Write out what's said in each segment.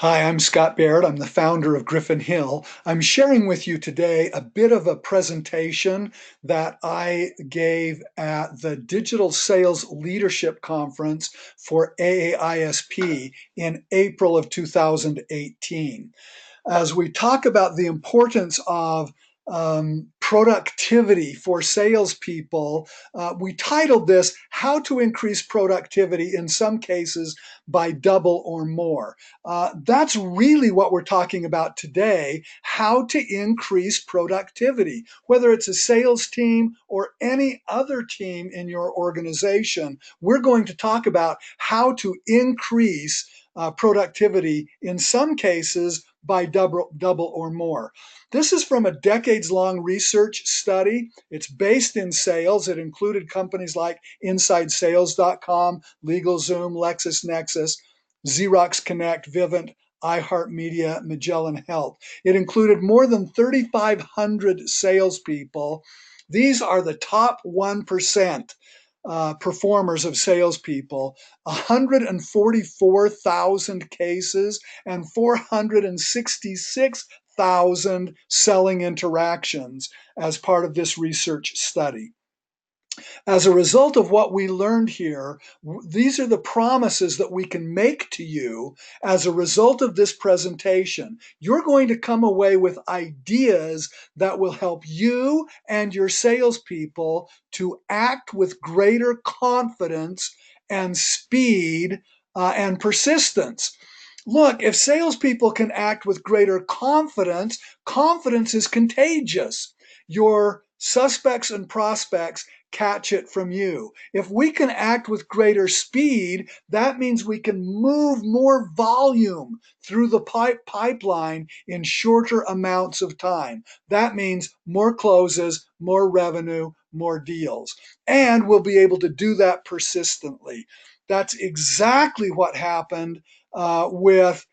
Hi, I'm Scott Baird. I'm the founder of Griffin Hill. I'm sharing with you today a bit of a presentation that I gave at the Digital Sales Leadership Conference for AAISP in April of 2018. As we talk about the importance of productivity for salespeople, we titled this How to Increase Productivity in Some Cases by Double or More. That's really what we're talking about today, how to increase productivity, whether it's a sales team or any other team in your organization. We're going to talk about how to increase productivity in some cases by double or more. This is from a decades-long research study. It's based in sales. It included companies like InsideSales.com, LegalZoom, LexisNexis, Xerox Connect, Vivint, iHeartMedia, Magellan Health. It included more than 3,500 salespeople. These are the top 1% performers of salespeople, 144,000 cases and 466,000 selling interactions as part of this research study. As a result of what we learned here, these are the promises that we can make to you as a result of this presentation. You're going to come away with ideas that will help you and your salespeople to act with greater confidence and speed and persistence. Look, if salespeople can act with greater confidence, confidence is contagious. Your suspects and prospects catch it from you. If we can act with greater speed, that means we can move more volume through the pipeline in shorter amounts of time. That means more closes, more revenue, more deals. And we'll be able to do that persistently. That's exactly what happened with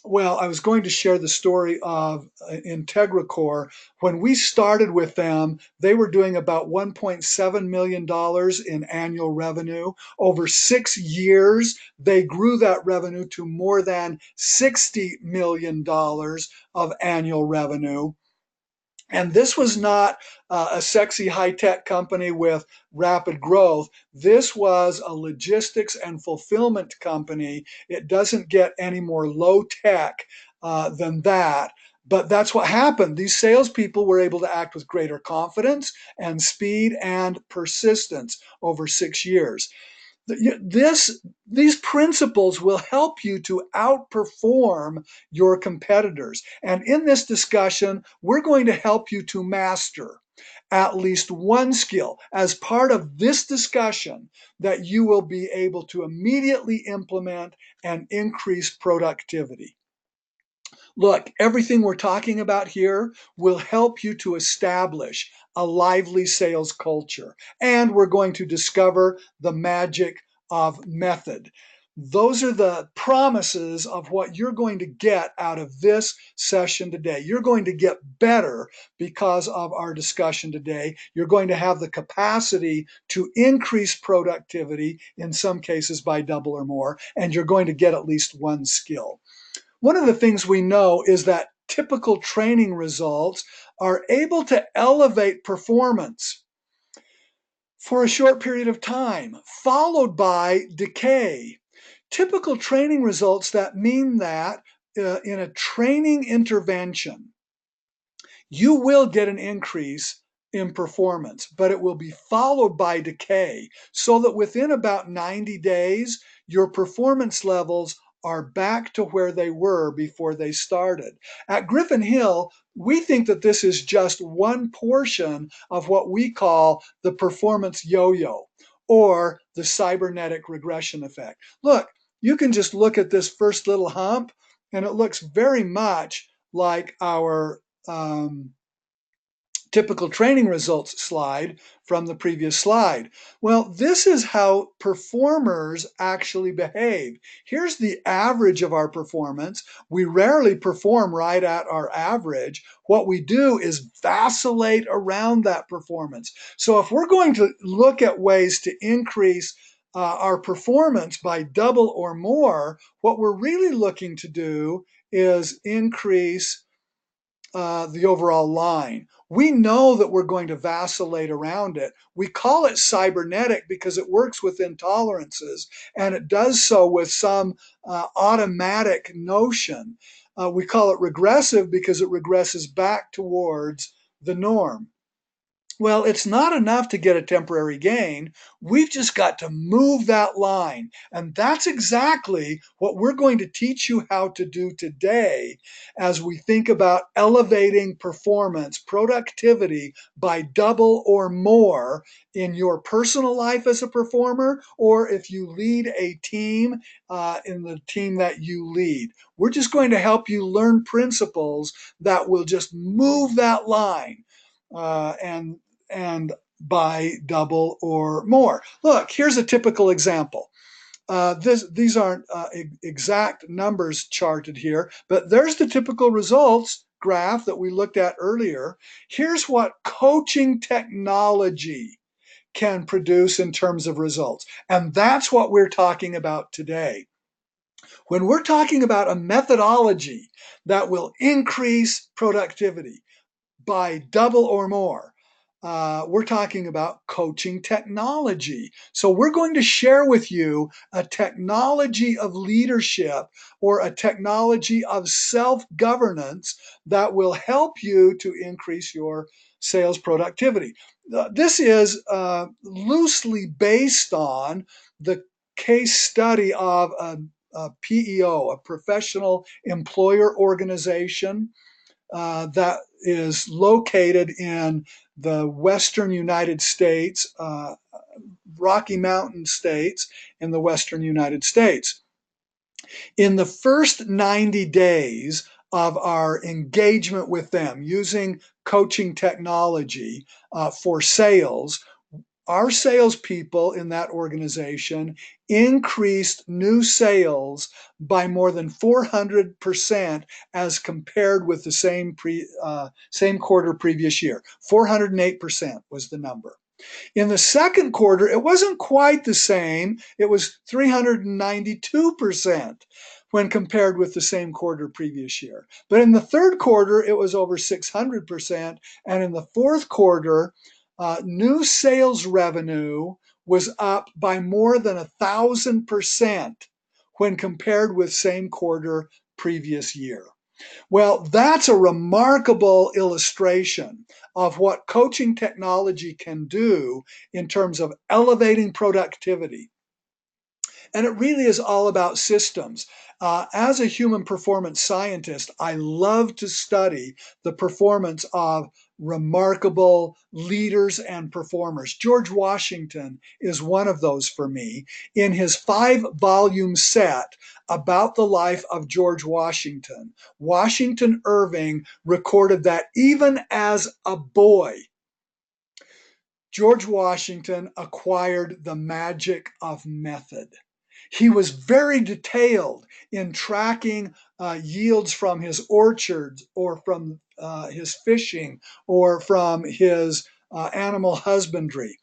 well, I was going to share the story of IntegraCore. When we started with them, they were doing about $1.7 million in annual revenue. Over 6 years, they grew that revenue to more than $60 million of annual revenue. And this was not a sexy high-tech company with rapid growth. This was a logistics and fulfillment company. It doesn't get any more low-tech than that. But that's what happened. These salespeople were able to act with greater confidence and speed and persistence over 6 years. These principles will help you to outperform your competitors. And in this discussion, we're going to help you to master at least one skill as part of this discussion that you will be able to immediately implement and increase productivity. Look, everything we're talking about here will help you to establish a lively sales culture. And we're going to discover the magic of method. Those are the promises of what you're going to get out of this session today. You're going to get better because of our discussion today. You're going to have the capacity to increase productivity, in some cases by double or more, and you're going to get at least one skill. One of the things we know is that typical training results are able to elevate performance for a short period of time, followed by decay. Typical training results, that mean that in a training intervention, you will get an increase in performance, but it will be followed by decay, so that within about 90 days, your performance levels are back to where they were before they started. At Griffin Hill, we think that this is just one portion of what we call the performance yo-yo or the cybernetic regression effect. Look, you can just look at this first little hump, and it looks very much like our typical training results slide from the previous slide. Well, this is how performers actually behave. Here's the average of our performance. We rarely perform right at our average. What we do is vacillate around that performance. So if we're going to look at ways to increase our performance by double or more, what we're really looking to do is increase the overall line. We know that we're going to vacillate around it. We call it cybernetic because it works with intolerances, and it does so with some automatic notion. We call it regressive because it regresses back towards the norm. Well, it's not enough to get a temporary gain. We've just got to move that line. And that's exactly what we're going to teach you how to do today as we think about elevating performance, productivity by double or more in your personal life as a performer, or if you lead a team in the team that you lead. We're just going to help you learn principles that will just move that line. And by double or more. Look, here's a typical example. These aren't exact numbers charted here, but there's the typical results graph that we looked at earlier. Here's what coaching technology can produce in terms of results. And that's what we're talking about today. When we're talking about a methodology that will increase productivity by double or more, we're talking about coaching technology. So we're going to share with you a technology of leadership or a technology of self-governance that will help you to increase your sales productivity. This is loosely based on the case study of a PEO, a professional employer organization that is located in the western United States, Rocky Mountain states in the western United States. In the first 90 days of our engagement with them using coaching technology for sales, our salespeople in that organization increased new sales by more than 400% as compared with the same quarter previous year. 408% was the number. In the second quarter, it wasn't quite the same. It was 392% when compared with the same quarter previous year. But in the third quarter, it was over 600%. And in the fourth quarter, new sales revenue was up by more than 1,000% when compared with same quarter previous year. Well, that's a remarkable illustration of what coaching technology can do in terms of elevating productivity. And it really is all about systems. As a human performance scientist, I love to study the performance of remarkable leaders and performers. George Washington is one of those for me. In his 5-volume set about the life of George Washington, Washington Irving recorded that even as a boy, George Washington acquired the magic of method. He was very detailed in tracking yields from his orchards or from his fishing or from his animal husbandry.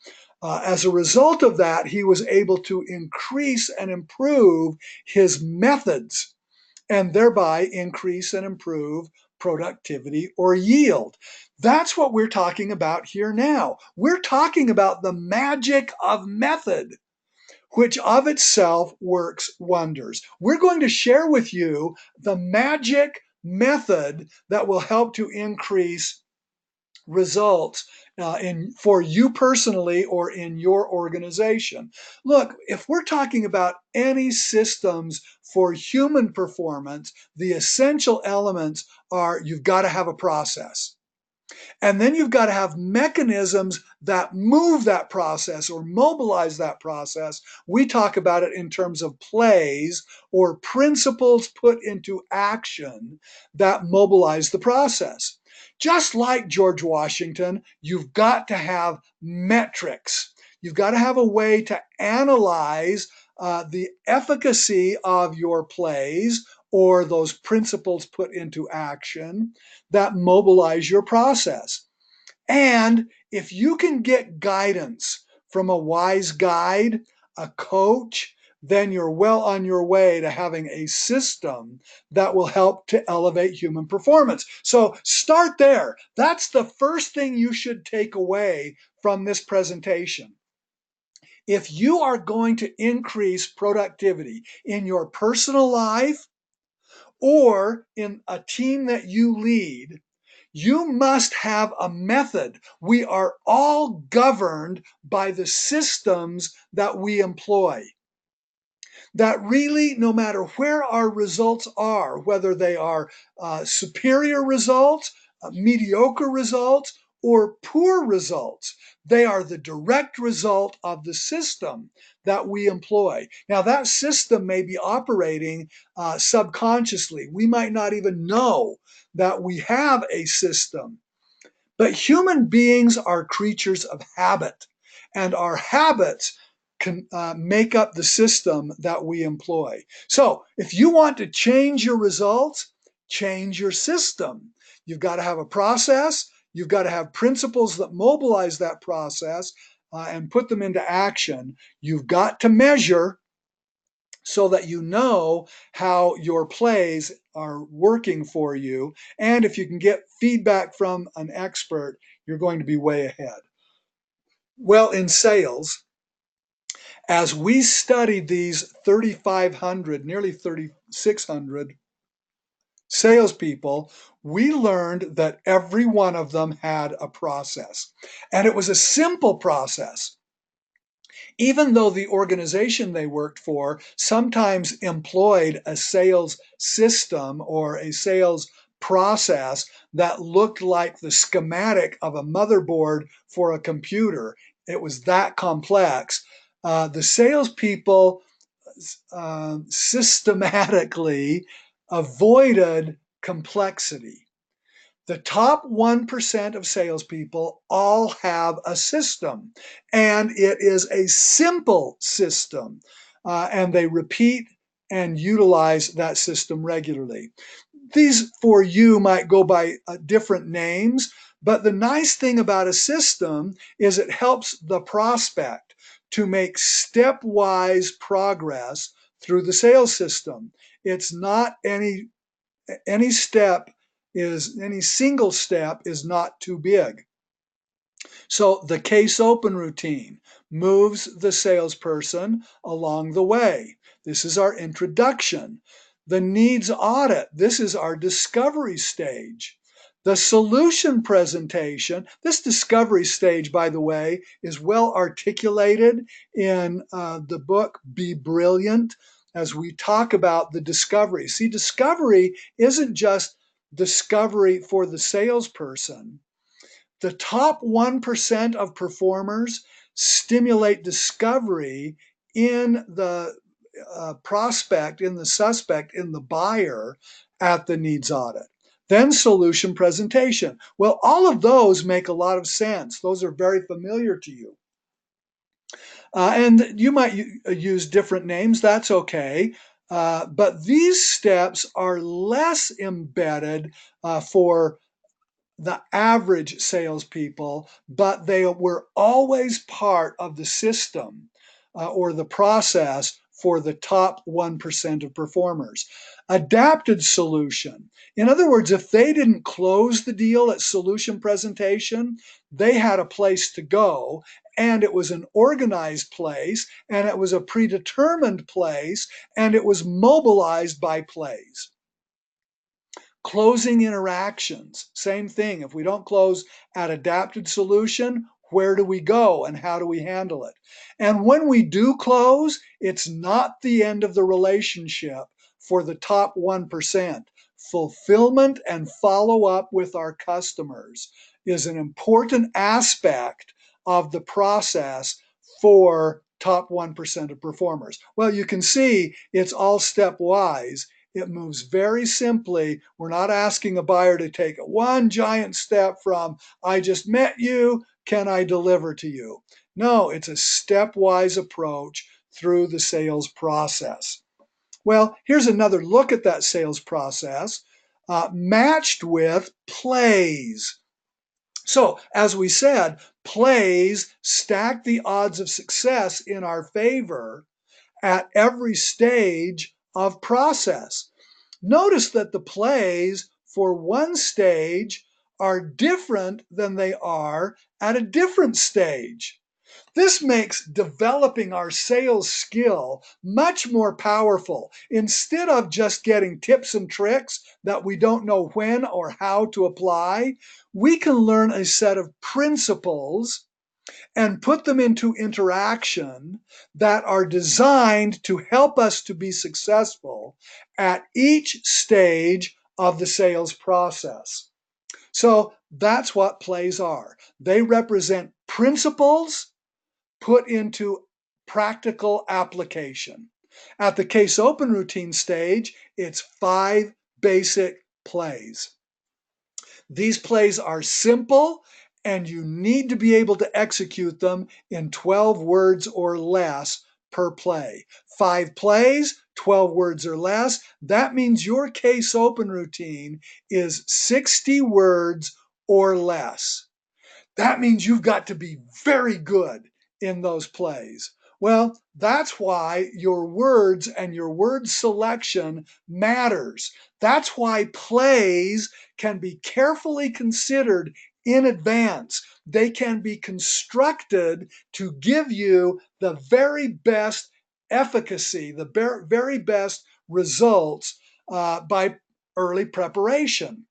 As a result of that, he was able to increase and improve his methods and thereby increase and improve productivity or yield. That's what we're talking about here now. We're talking about the magic of method, which of itself works wonders. We're going to share with you the magic method that will help to increase results for you personally or in your organization. Look, if we're talking about any systems for human performance, the essential elements are you've got to have a process. And then you've got to have mechanisms that move that process or mobilize that process. We talk about it in terms of plays or principles put into action that mobilize the process. Just like George Washington, you've got to have metrics. You've got to have a way to analyze the efficacy of your plays or those principles put into action that mobilize your process. And if you can get guidance from a wise guide, a coach, then you're well on your way to having a system that will help to elevate human performance. So start there. That's the first thing you should take away from this presentation. If you are going to increase productivity in your personal life or in a team that you lead, you must have a method. We are all governed by the systems that we employ. That really, no matter where our results are, whether they are superior results, mediocre results, or poor results, they are the direct result of the system that we employ. Now, that system may be operating subconsciously. We might not even know that we have a system. But human beings are creatures of habit, and our habits can make up the system that we employ. So if you want to change your results, change your system. You've got to have a process. You've got to have principles that mobilize that process and put them into action. You've got to measure so that you know how your plays are working for you. And if you can get feedback from an expert, you're going to be way ahead. Well, in sales, as we studied these 3,500, nearly 3,600 salespeople, we learned that every one of them had a process. And it was a simple process. Even though the organization they worked for sometimes employed a sales system or a sales process that looked like the schematic of a motherboard for a computer, it was that complex. The salespeople systematically avoided complexity. The top 1% of salespeople all have a system, and it is a simple system, and they repeat and utilize that system regularly. These for you might go by different names, but the nice thing about a system is it helps the prospect to make stepwise progress through the sales system. It's not any single step is not too big. So the case open routine moves the salesperson along the way. This is our introduction. The needs audit, this is our discovery stage. The solution presentation, this discovery stage, by the way, is well articulated in the book Be Brilliant as we talk about the discovery. See, discovery isn't just discovery for the salesperson. The top 1% of performers stimulate discovery in the prospect, in the suspect, in the buyer at the needs audit. Then solution presentation. Well, all of those make a lot of sense. Those are very familiar to you. And you might use different names, that's okay. But these steps are less embedded for the average salespeople, but they were always part of the system or the process for the top 1% of performers. Adapted solution. In other words, if they didn't close the deal at solution presentation, they had a place to go, and it was an organized place, and it was a predetermined place, and it was mobilized by plays. Closing interactions, same thing. If we don't close at adapted solution, where do we go and how do we handle it? And when we do close, it's not the end of the relationship for the top 1%. Fulfillment and follow up with our customers is an important aspect of the process for top 1% of performers. Well, you can see it's all stepwise. It moves very simply. We're not asking a buyer to take one giant step from, I just met you, can I deliver to you? No, it's a stepwise approach through the sales process. Well, here's another look at that sales process matched with plays. So, as we said, plays stack the odds of success in our favor at every stage of process. Notice that the plays for one stage are different than they are at a different stage. This makes developing our sales skill much more powerful. Instead of just getting tips and tricks that we don't know when or how to apply, we can learn a set of principles and put them into interaction that are designed to help us to be successful at each stage of the sales process. So that's what plays are. They represent principles put into practical application. At the case open routine stage, it's 5 basic plays. These plays are simple, and you need to be able to execute them in 12 words or less per play. 5 plays, 12 words or less. That means your case open routine is 60 words or less. That means you've got to be very good in those plays. Well, that's why your words and your word selection matters. That's why plays can be carefully considered in advance. They can be constructed to give you the very best efficacy, the very best results by early preparation.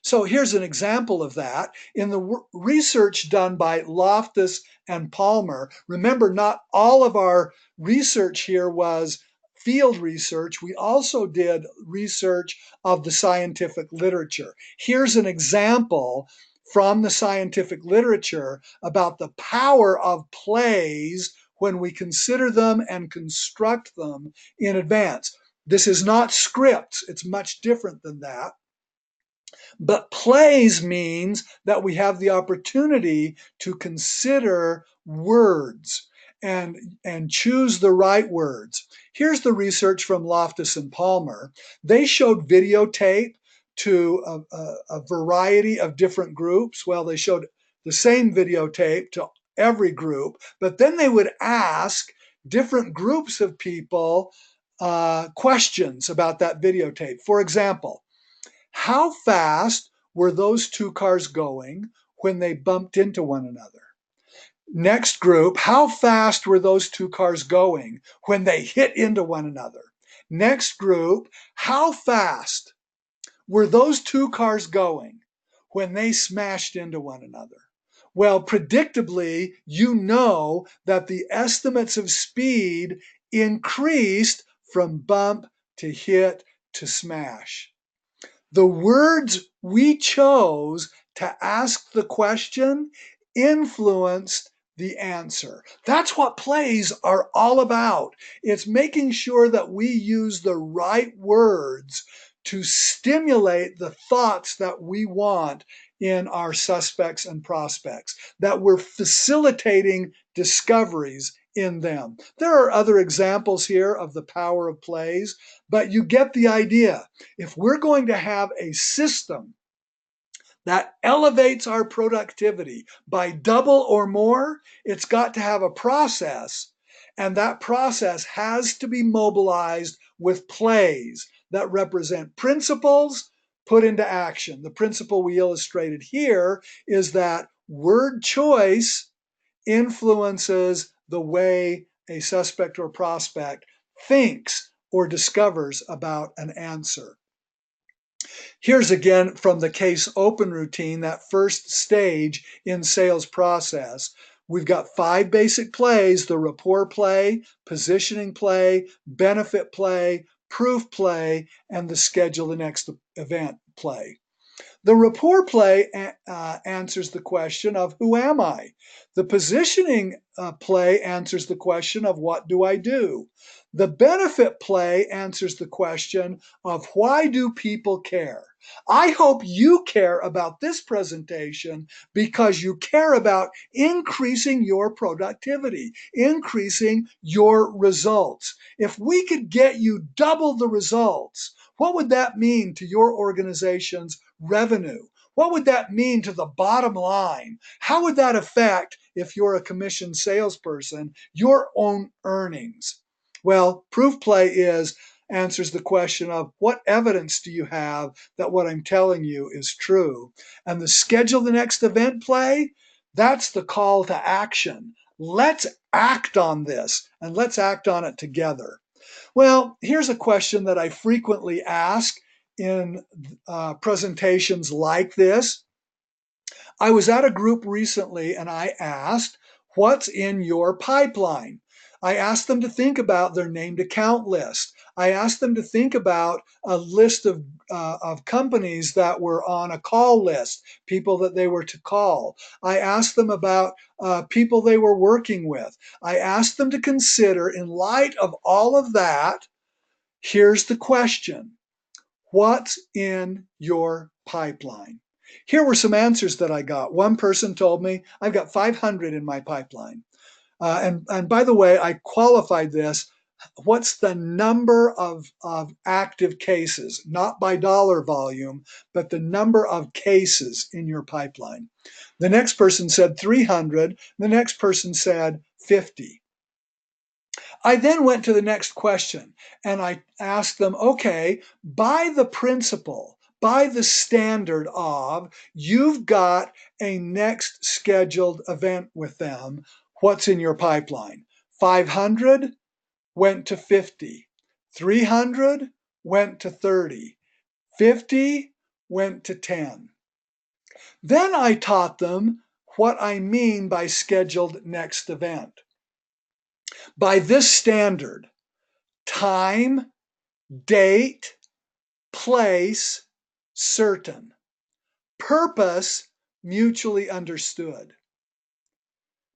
So here's an example of that. In the research done by Loftus and Palmer, remember, not all of our research here was field research. We also did research of the scientific literature. Here's an example from the scientific literature about the power of plays when we consider them and construct them in advance. This is not scripts. It's much different than that. But plays means that we have the opportunity to consider words and choose the right words. Here's the research from Loftus and Palmer. They showed videotape to a variety of different groups. Well, they showed the same videotape to every group, but then they would ask different groups of people questions about that videotape. For example, how fast were those two cars going when they bumped into one another? Next group, how fast were those two cars going when they hit into one another? Next group, how fast were those two cars going when they smashed into one another? Well, predictably, you know that the estimates of speed increased from bump to hit to smash. The words we chose to ask the question influenced the answer. That's what plays are all about. It's making sure that we use the right words to stimulate the thoughts that we want in our suspects and prospects, that we're facilitating discoveries in them. There are other examples here of the power of plays, but you get the idea. If we're going to have a system that elevates our productivity by double or more, it's got to have a process, and that process has to be mobilized with plays that represent principles put into action. The principle we illustrated here is that word choice influences the way a suspect or prospect thinks or discovers about an answer. Here's again from the case open routine, that first stage in sales process. We've got 5 basic plays: the rapport play, positioning play, benefit play, proof play, and the schedule the next event play. The rapport play answers the question of who am I? The positioning play answers the question of what do I do? The benefit play answers the question of why do people care? I hope you care about this presentation because you care about increasing your productivity, increasing your results. If we could get you double the results, what would that mean to your organization's revenue? What would that mean to the bottom line? How would that affect, if you're a commissioned salesperson, your own earnings? Well, proof play answers the question of what evidence do you have that what I'm telling you is true? And the schedule the next event play, that's the call to action. Let's act on this, and let's act on it together. Well, here's a question that I frequently ask in presentations like this. I was at a group recently and I asked, what's in your pipeline? I asked them to think about their named account list. I asked them to think about a list of companies that were on a call list, people that they were to call. I asked them about people they were working with. I asked them to consider, in light of all of that, here's the question: what's in your pipeline? Here were some answers that I got. One person told me, I've got 500 in my pipeline. And by the way, I qualified this. What's the number of active cases, not by dollar volume, but the number of cases in your pipeline? The next person said 300. The next person said 50. I then went to the next question and I asked them, okay, by the principle, by the standard of, you've got a next scheduled event with them, what's in your pipeline? 500 went to 50, 300 went to 30, 50 went to 10. Then I taught them what I mean by scheduled next event. By this standard, time, date, place, certain. Purpose, mutually understood.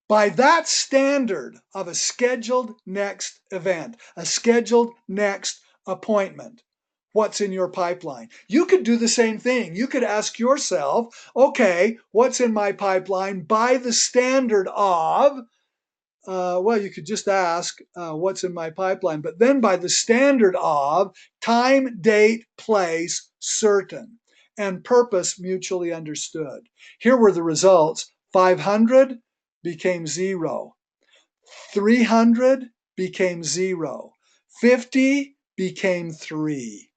By that standard of a scheduled next event, a scheduled next appointment, what's in your pipeline? You could do the same thing. You could ask yourself, okay, what's in my pipeline by the standard of, well, you could just ask, what's in my pipeline? But then by the standard of time, date, place, certain, and purpose mutually understood. Here were the results. 500 became 0. 300 became 0. 50 became 3.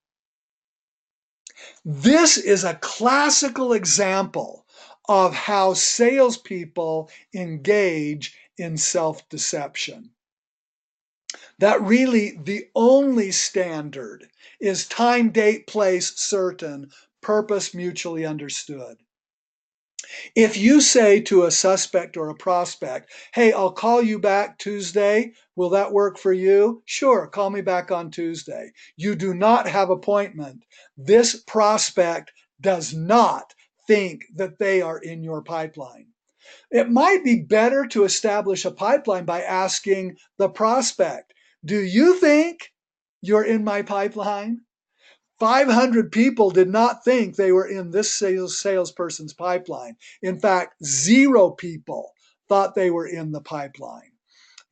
This is a classical example of how salespeople engage in self-deception. That really the only standard is time, date, place, certain, purpose mutually understood. If you say to a suspect or a prospect, hey, I'll call you back Tuesday, will that work for you? Sure, call me back on Tuesday. You do not have appointment. This prospect does not think that they are in your pipeline. It might be better to establish a pipeline by asking the prospect, do you think you're in my pipeline? 500 people did not think they were in this salesperson's pipeline. In fact, 0 people thought they were in the pipeline.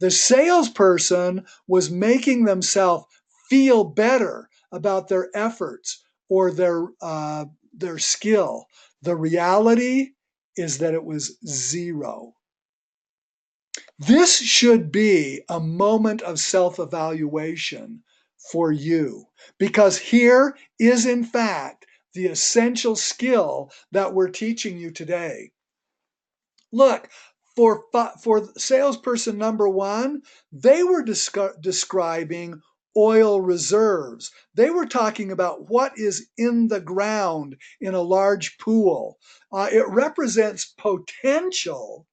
The salesperson was making themselves feel better about their efforts or their skill. The reality is that it was 0. This should be a moment of self-evaluation for you, because here is in fact the essential skill that we're teaching you today. Look, for salesperson number 1, they were describing oil reserves. They were talking about what is in the ground in a large pool. It represents potential,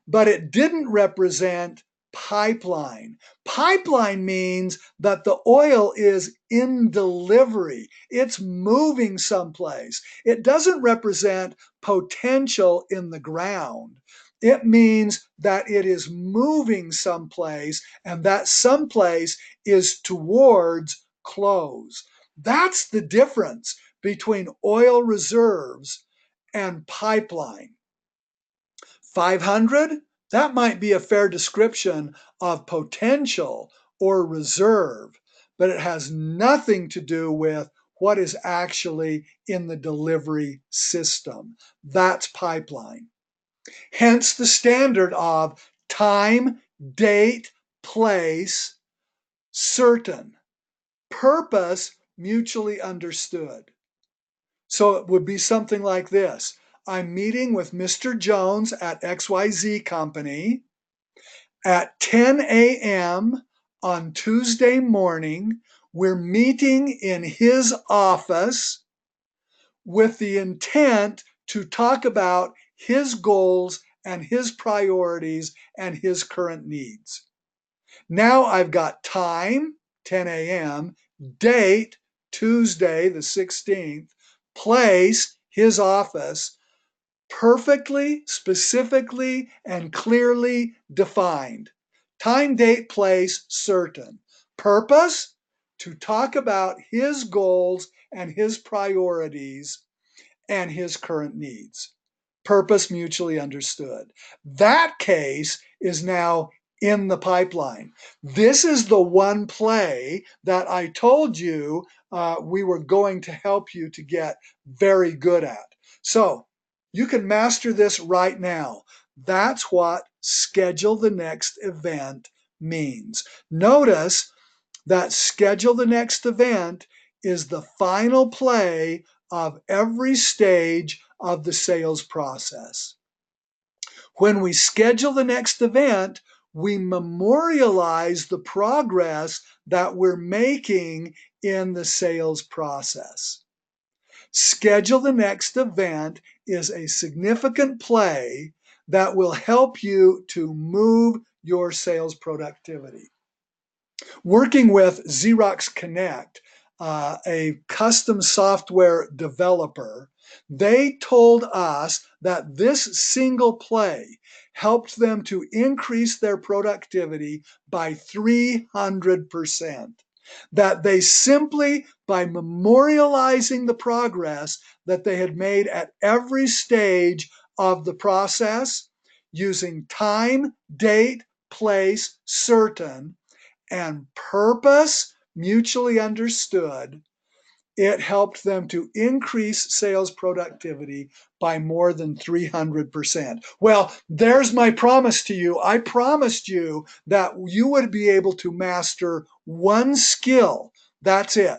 but it didn't represent pipeline. Pipeline means that the oil is in delivery. It's moving someplace. It doesn't represent potential in the ground. It means that it is moving someplace, and that someplace is towards close. That's the difference between oil reserves and pipeline. 500, that might be a fair description of potential or reserve, but it has nothing to do with what is actually in the delivery system. That's pipeline. Hence the standard of time, date, place, certain, purpose, mutually understood. So it would be something like this. I'm meeting with Mr. Jones at XYZ Company at 10 a.m. on Tuesday morning. We're meeting in his office with the intent to talk about his goals and his priorities and his current needs. Now I've got time, 10 a.m., date, Tuesday the 16th, place, his office, perfectly, specifically, and clearly defined. Time, date, place, certain. Purpose, to talk about his goals and his priorities and his current needs. Purpose, mutually understood. That case is now in the pipeline. This is the one play that I told you we were going to help you to get very good at. So you can master this right now. That's what schedule the next event means. Notice that schedule the next event is the final play of every stage of the sales process. When we schedule the next event, we memorialize the progress that we're making in the sales process. Schedule the next event is a significant play that will help you to move your sales productivity. Working with Xerox Connect, a custom software developer, they told us that this single play helped them to increase their productivity by 300%. That they simply, by memorializing the progress that they had made at every stage of the process, using time, date, place, certain, and purpose mutually understood, it helped them to increase sales productivity by more than 300%. Well, there's my promise to you. I promised you that you would be able to master one skill. That's it.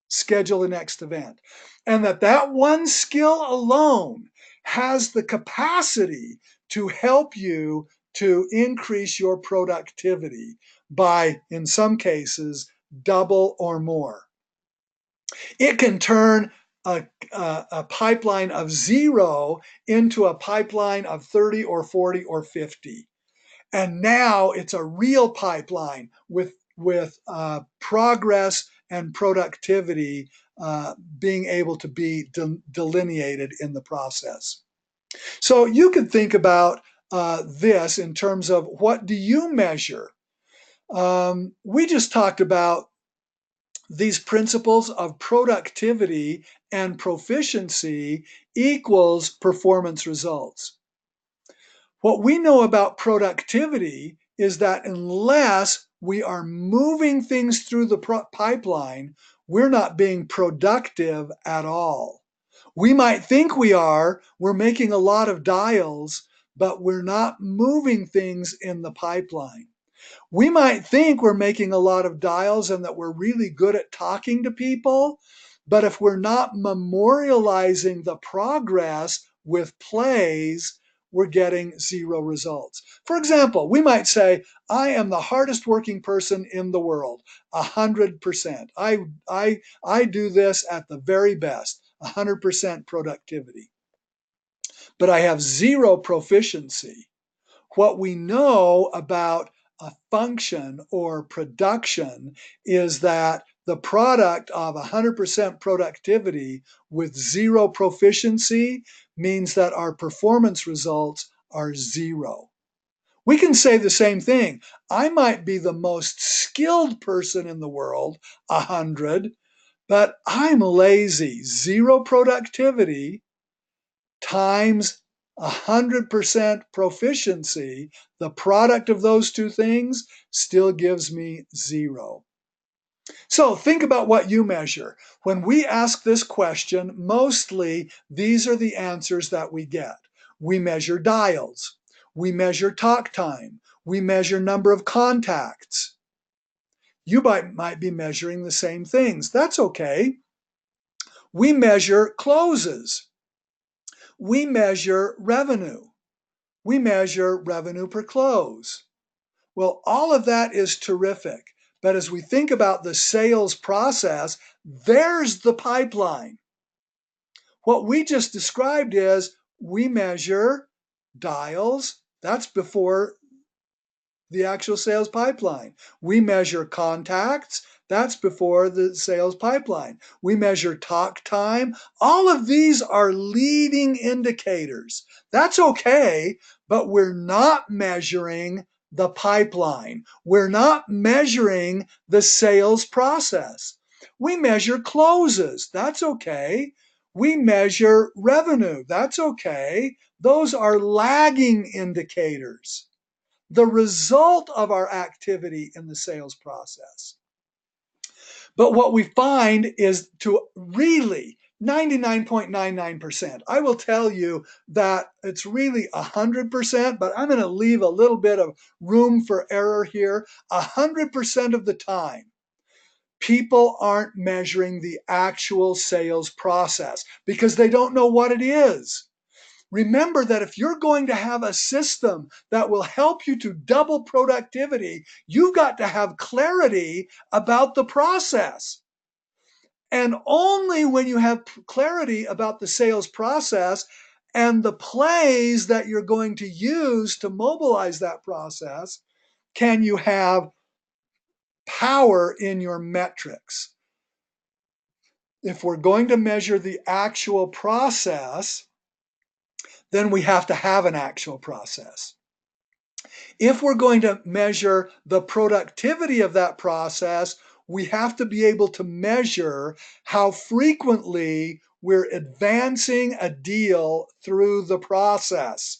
Schedule the next event. And that one skill alone has the capacity to help you to increase your productivity by, in some cases, double or more. It can turn a pipeline of 0 into a pipeline of 30 or 40 or 50. And now it's a real pipeline with progress and productivity being able to be delineated in the process. So you could think about this in terms of what do you measure? We just talked about these principles of productivity and proficiency equals performance results. What we know about productivity is that unless we are moving things through the pipeline, we're not being productive at all. We might think we're making a lot of dials, but we're not moving things in the pipeline. We might think we're making a lot of dials and that we're really good at talking to people, but if we're not memorializing the progress with plays, we're getting 0 results. For example, we might say, I am the hardest working person in the world, 100%. I do this at the very best, 100% productivity. But I have 0 proficiency. What we know about a function or production is that the product of 100% productivity with 0 proficiency means that our performance results are 0. We can say the same thing. I might be the most skilled person in the world, 100, but I'm lazy. 0 productivity times 100% proficiency, the product of those two things still gives me 0. So think about what you measure. When we ask this question, mostly these are the answers that we get. We measure dials. We measure talk time. We measure number of contacts. You might be measuring the same things. That's okay. We measure closes. We measure revenue. We measure revenue per close. Well, all of that is terrific. But as we think about the sales process, there's the pipeline. What we just described is we measure dials. That's before the actual sales pipeline. We measure contacts. That's before the sales pipeline. We measure talk time. All of these are leading indicators. That's okay, but we're not measuring the pipeline. We're not measuring the sales process. We measure closes. That's okay. We measure revenue. That's okay. Those are lagging indicators, the result of our activity in the sales process. But what we find is to really 99.99%. I will tell you that it's really 100%, but I'm going to leave a little bit of room for error here. 100% of the time, people aren't measuring the actual sales process because they don't know what it is. Remember that if you're going to have a system that will help you to double productivity, you've got to have clarity about the process. And only when you have clarity about the sales process and the plays that you're going to use to mobilize that process can you have power in your metrics. If we're going to measure the actual process, then we have to have an actual process. If we're going to measure the productivity of that process, we have to be able to measure how frequently we're advancing a deal through the process.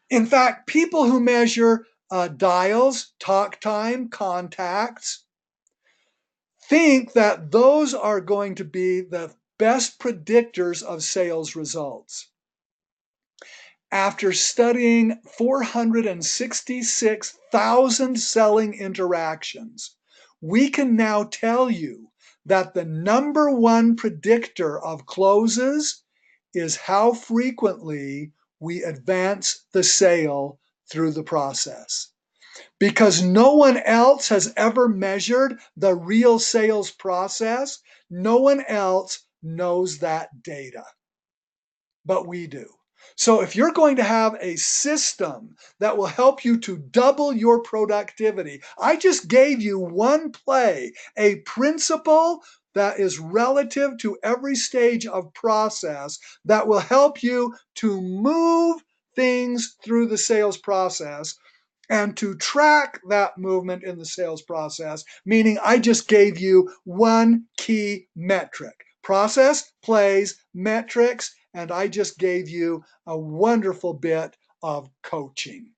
In fact, people who measure dials, talk time, contacts, think that those are going to be the best predictors of sales results. After studying 466,000 selling interactions, we can now tell you that the number one predictor of closes is how frequently we advance the sale through the process. Because no one else has ever measured the real sales process, no one else knows that data, but we do. So if you're going to have a system that will help you to double your productivity, I just gave you one play, a principle that is relative to every stage of process that will help you to move things through the sales process and to track that movement in the sales process, meaning I just gave you one key metric. Process, plays, metrics, and I just gave you a wonderful bit of coaching.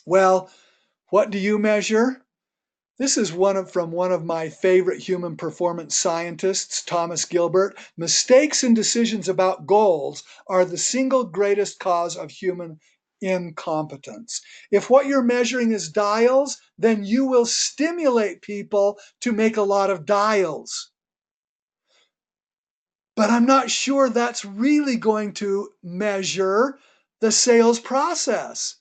Well, what do you measure? This is from one of my favorite human performance scientists, Thomas Gilbert. Mistakes in decisions about goals are the single greatest cause of human incompetence. If what you're measuring is dials, then you will stimulate people to make a lot of dials. But I'm not sure that's really going to measure the sales process.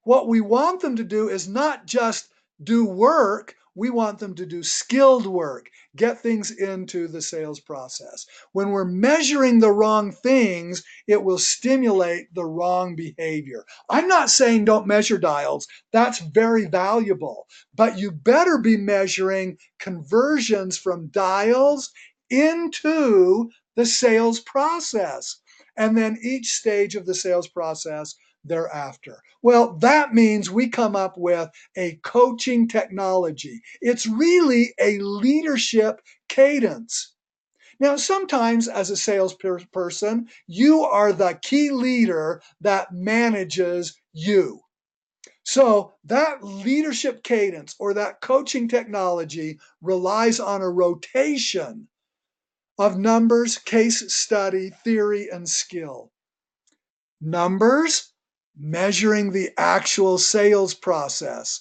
What we want them to do is not just do work, we want them to do skilled work, get things into the sales process. When we're measuring the wrong things, it will stimulate the wrong behavior. I'm not saying don't measure dials, that's very valuable, but you better be measuring conversions from dials into the sales process, and then each stage of the sales process thereafter. Well, that means we come up with a coaching technology. It's really a leadership cadence. Now, sometimes as a salesperson, you are the key leader that manages you. So that leadership cadence or that coaching technology relies on a rotation of numbers, case study, theory, and skill. Numbers, measuring the actual sales process.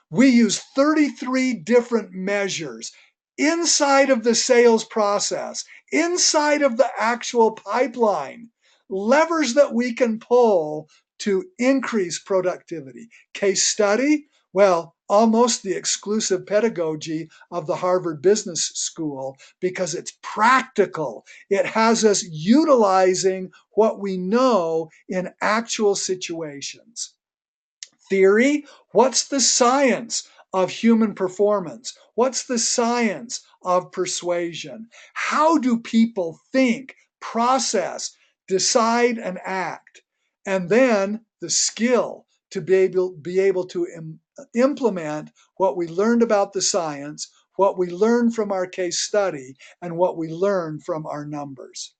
We use 33 different measures inside of the sales process, inside of the actual pipeline, levers that we can pull to increase productivity. Case study, well, almost the exclusive pedagogy of the Harvard Business School because it's practical. It has us utilizing what we know in actual situations. Theory, what's the science of human performance? What's the science of persuasion? How do people think, process, decide, and act? And then the skill to be able to implement what we learned about the science, what we learned from our case study, and what we learned from our numbers.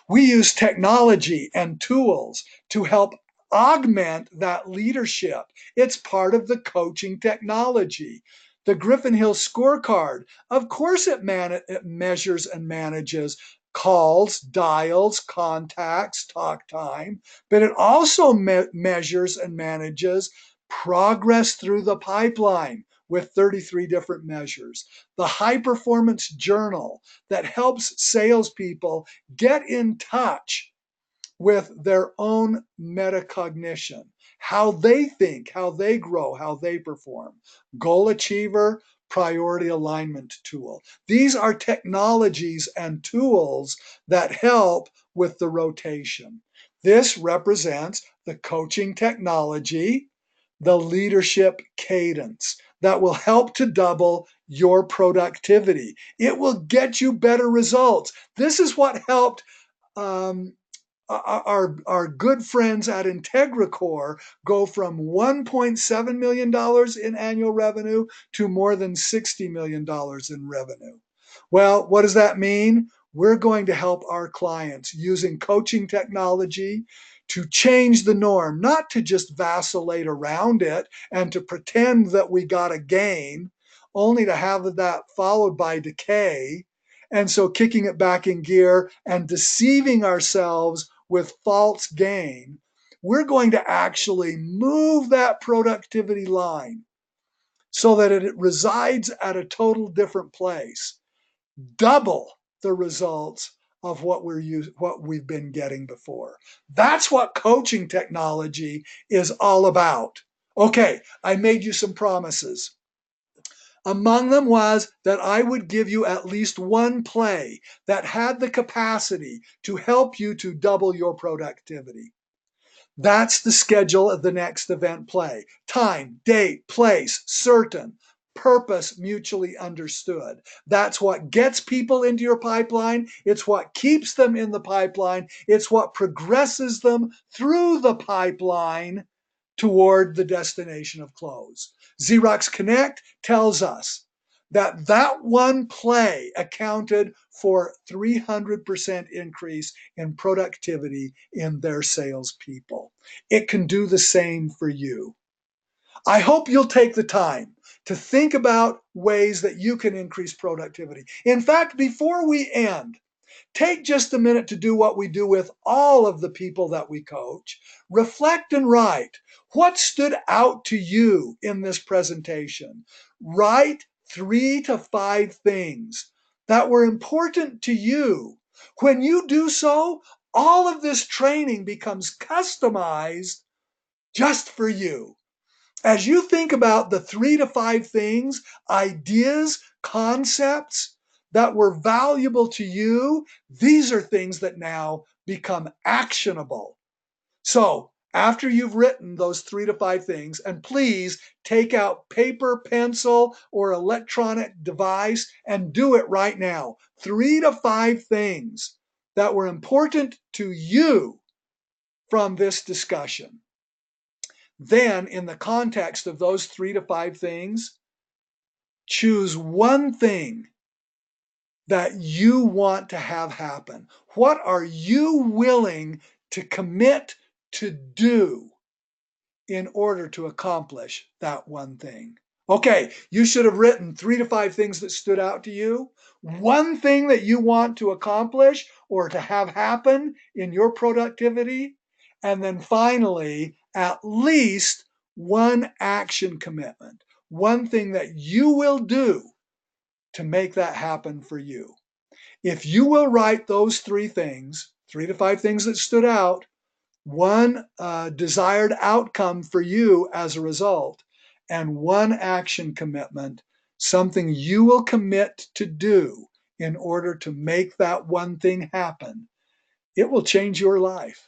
We use technology and tools to help augment that leadership. It's part of the coaching technology. The Griffin Hill scorecard, of course, it measures and manages calls, dials, contacts, talk time, but it also measures and manages progress through the pipeline with 33 different measures. The high performance journal that helps salespeople get in touch with their own metacognition, how they think, how they grow, how they perform. Goal Achiever, priority alignment tool. These are technologies and tools that help with the rotation. This represents the coaching technology, the leadership cadence that will help to double your productivity. It will get you better results. This is what helped um, our good friends at IntegraCore go from $1.7 million in annual revenue to more than $60 million in revenue. Well, what does that mean? We're going to help our clients using coaching technology to change the norm, not to just vacillate around it and to pretend that we got a gain, only to have that followed by decay. And so kicking it back in gear and deceiving ourselves with false gain, we're going to actually move that productivity line so that it resides at a total different place, double the results of what we've been getting before. That's what coaching technology is all about. Okay, I made you some promises. Among them was that I would give you at least one play that had the capacity to help you to double your productivity. That's the schedule of the next event play. Time, date, place, certain, purpose mutually understood. That's what gets people into your pipeline. It's what keeps them in the pipeline. It's what progresses them through the pipeline toward the destination of close. Xerox Connect tells us that that one play accounted for 300% increase in productivity in their salespeople. It can do the same for you. I hope you'll take the time to think about ways that you can increase productivity. In fact, before we end, take just a minute to do what we do with all of the people that we coach. Reflect and write. What stood out to you in this presentation? Write 3 to 5 things that were important to you. When you do so, all of this training becomes customized just for you. As you think about the 3 to 5 things, ideas, concepts that were valuable to you, these are things that now become actionable. So, after you've written those 3 to 5 things, and please take out paper, pencil, or electronic device and do it right now. 3 to 5 things that were important to you from this discussion. Then, in the context of those 3 to 5 things, choose one thing that you want to have happen. What are you willing to commit to do in order to accomplish that one thing. Okay, you should have written 3 to 5 things that stood out to you, one thing that you want to accomplish or to have happen in your productivity, and then finally, at least one action commitment, one thing that you will do to make that happen for you. If you will write those 3 things, 3 to 5 things that stood out, one desired outcome for you as a result, and one action commitment, something you will commit to do in order to make that one thing happen, it will change your life.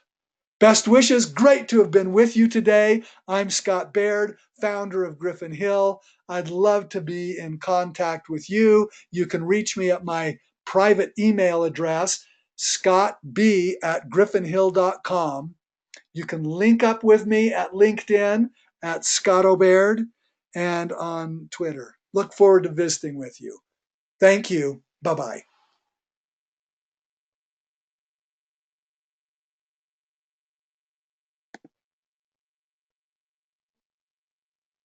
Best wishes. Great to have been with you today. I'm Scott Baird, founder of Griffin Hill. I'd love to be in contact with you. You can reach me at my private email address, scottb@griffinhill.com. You can link up with me at LinkedIn at Scott O'Baird and on Twitter. Look forward to visiting with you. Thank you. Bye-bye.